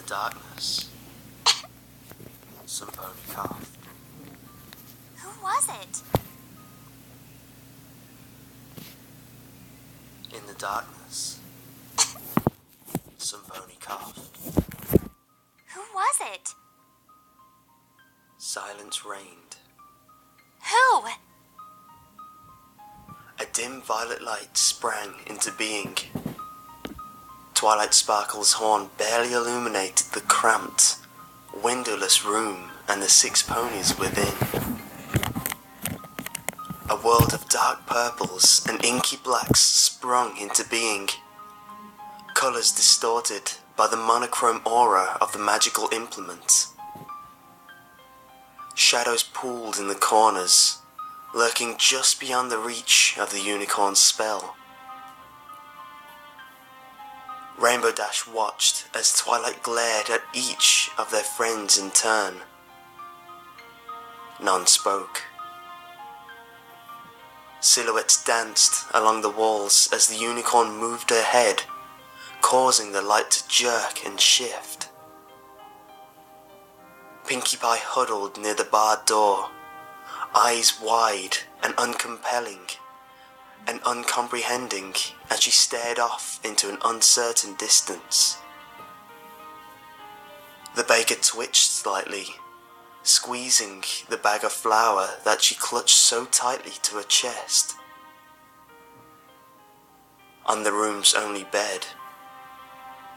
darkness, some pony coughed. Who was it? In the darkness, some pony coughed. Who was it? Silence reigned. Who? A dim violet light sprang into being. Twilight Sparkle's horn barely illuminated the cramped, windowless room and the 6 ponies within. A world of dark purples and inky blacks sprung into being, colours distorted by the monochrome aura of the magical implement. Shadows pooled in the corners, lurking just beyond the reach of the unicorn's spell. Rainbow Dash watched as Twilight glared at each of their friends in turn. None spoke. Silhouettes danced along the walls as the unicorn moved her head, causing the light to jerk and shift. Pinkie Pie huddled near the barred door, eyes wide and uncompelling and uncomprehending as she stared off into an uncertain distance. The baker twitched slightly, squeezing the bag of flour that she clutched so tightly to her chest. On the room's only bed,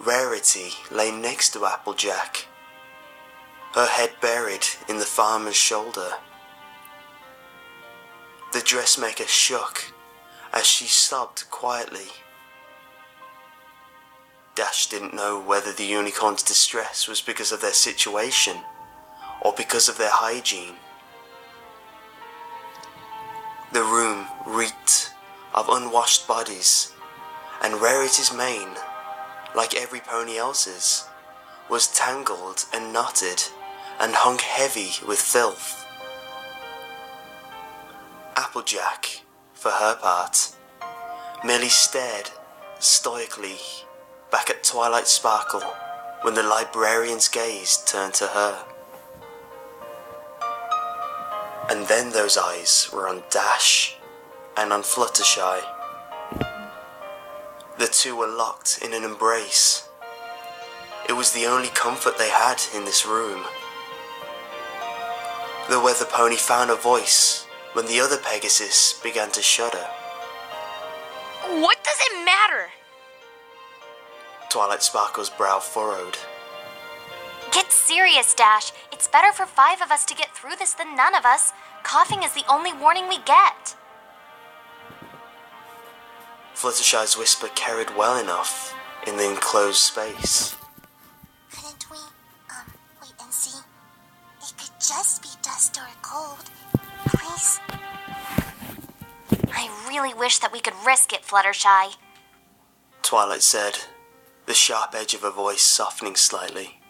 Rarity lay next to Applejack, her head buried in the farmer's shoulder. The dressmaker shook as she sobbed quietly. Dash didn't know whether the unicorn's distress was because of their situation or because of their hygiene. The room reeked of unwashed bodies, and Rarity's mane, like every pony else's, was tangled and knotted and hung heavy with filth. Applejack, for her part, merely stared stoically back at Twilight Sparkle when the librarian's gaze turned to her. And then those eyes were on Dash and on Fluttershy. The two were locked in an embrace. It was the only comfort they had in this room. The weather pony found a voice when the other Pegasus began to shudder. What does it matter? Twilight Sparkle's brow furrowed. Get serious, Dash. It's better for 5 of us to get through this than none of us. Coughing is the only warning we get. Fluttershy's whisper carried well enough in the enclosed space. Couldn't we, wait and see? It could just be dust or cold. Please? I really wish that we could risk it, Fluttershy. Twilight said, the sharp edge of her voice softening slightly.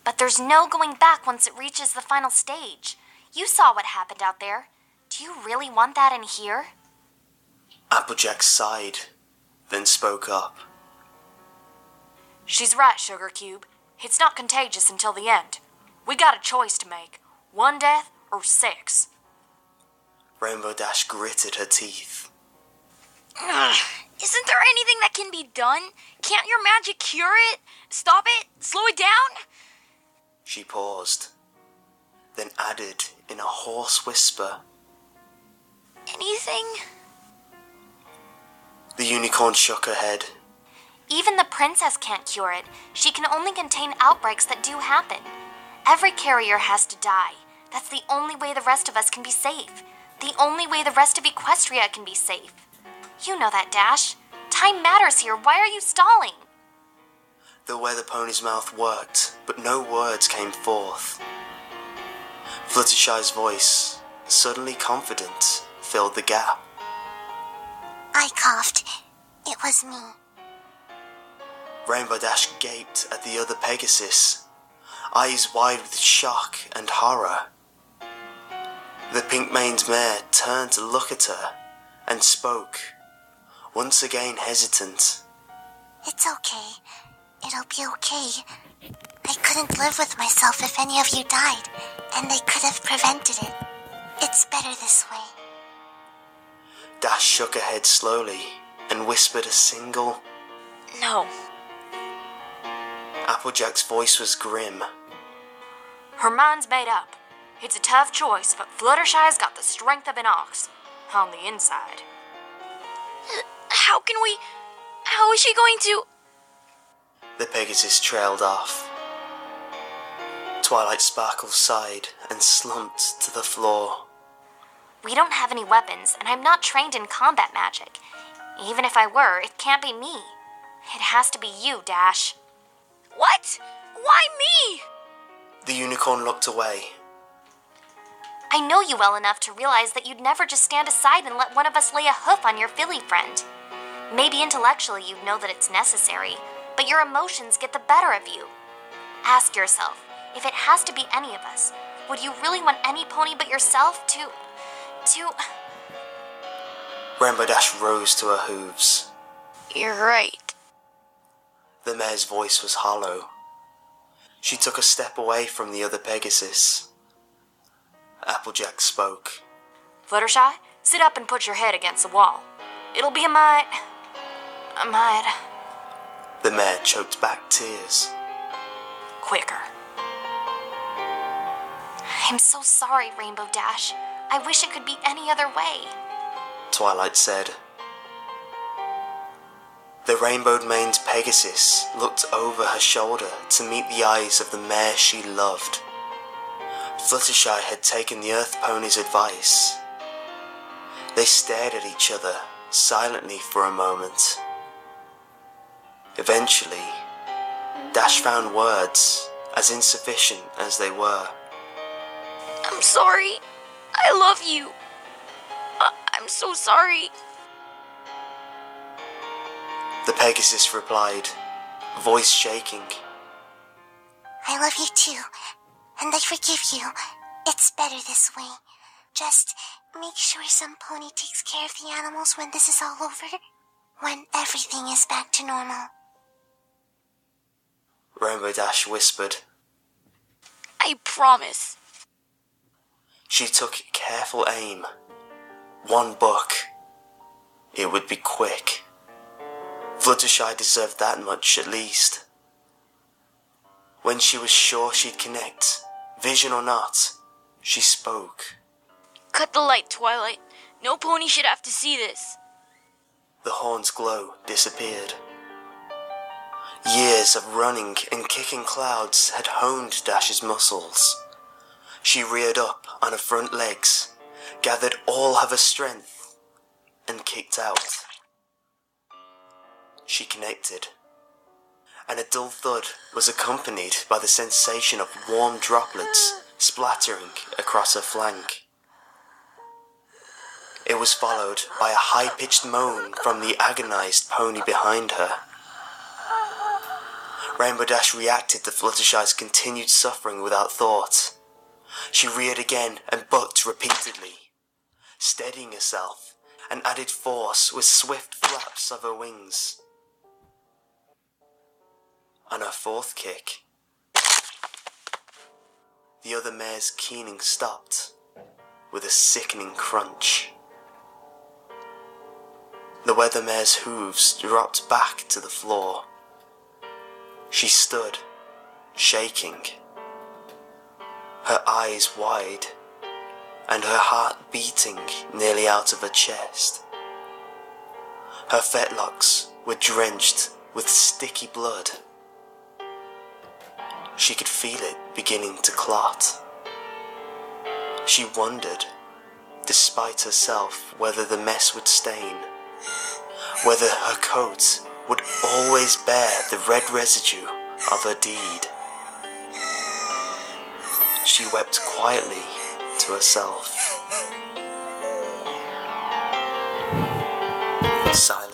But there's no going back once it reaches the final stage. You saw what happened out there. Do you really want that in here? Applejack sighed, then spoke up. She's right, Sugar Cube. It's not contagious until the end. We got a choice to make. 1 death or 6. Rainbow Dash gritted her teeth. Isn't there anything that can be done? Can't your magic cure it? Stop it? Slow it down? She paused, then added in a hoarse whisper. Anything? The unicorn shook her head. Even the princess can't cure it. She can only contain outbreaks that do happen. Every carrier has to die. That's the only way the rest of us can be safe. The only way the rest of Equestria can be safe. You know that, Dash. Time matters here. Why are you stalling? The weather pony's mouth worked, but no words came forth. Fluttershy's voice, suddenly confident, filled the gap. I coughed. It was me. Rainbow Dash gaped at the other Pegasus, eyes wide with shock and horror. The pink-maned mare turned to look at her and spoke, once again hesitant. It's okay. It'll be okay. I couldn't live with myself if any of you died, and they could have prevented it. It's better this way. Dash shook her head slowly and whispered a single No. Applejack's voice was grim. Her mind's made up. It's a tough choice, but Fluttershy's got the strength of an ox. On the inside. How is she going to... The Pegasus trailed off. Twilight Sparkle sighed and slumped to the floor. We don't have any weapons, and I'm not trained in combat magic. Even if I were, it can't be me. It has to be you, Dash. What? Why me? The unicorn looked away. I know you well enough to realize that you'd never just stand aside and let one of us lay a hoof on your filly friend. Maybe intellectually you'd know that it's necessary, but your emotions get the better of you. Ask yourself, if it has to be any of us, would you really want any pony but yourself to... Rainbow Dash rose to her hooves. You're right. The mare's voice was hollow. She took a step away from the other Pegasus. Applejack spoke. Fluttershy, sit up and put your head against the wall. It'll be a mite... The mare choked back tears. quicker. I'm so sorry, Rainbow Dash. I wish it could be any other way. Twilight said. The rainbow-maned Pegasus looked over her shoulder to meet the eyes of the mare she loved. Fluttershy had taken the Earth Pony's advice. They stared at each other silently for a moment. Eventually, Dash found words as insufficient as they were. I'm sorry. I love you. I'm so sorry. The Pegasus replied, voice shaking. I love you too, and I forgive you. It's better this way. Just make sure some pony takes care of the animals when this is all over. When everything is back to normal. Rainbow Dash whispered. I promise. She took careful aim. One buck. It would be quick. Fluttershy deserved that much at least. When she was sure she'd connect, vision or not, she spoke. Cut the light, Twilight. No pony should have to see this. The horn's glow disappeared. Years of running and kicking clouds had honed Dash's muscles. She reared up on her front legs, gathered all of her strength, and kicked out. She connected, and a dull thud was accompanied by the sensation of warm droplets splattering across her flank. It was followed by a high-pitched moan from the agonized pony behind her. Rainbow Dash reacted to Fluttershy's continued suffering without thought. She reared again and bucked repeatedly, steadying herself and added force with swift flaps of her wings. On her fourth kick, the other mare's keening stopped with a sickening crunch. The weather mare's hooves dropped back to the floor. She stood, shaking, her eyes wide and her heart beating nearly out of her chest. Her fetlocks were drenched with sticky blood. She could feel it beginning to clot. She wondered, despite herself, whether the mess would stain, whether her coat would always bear the red residue of her deed. She wept quietly to herself. Silence.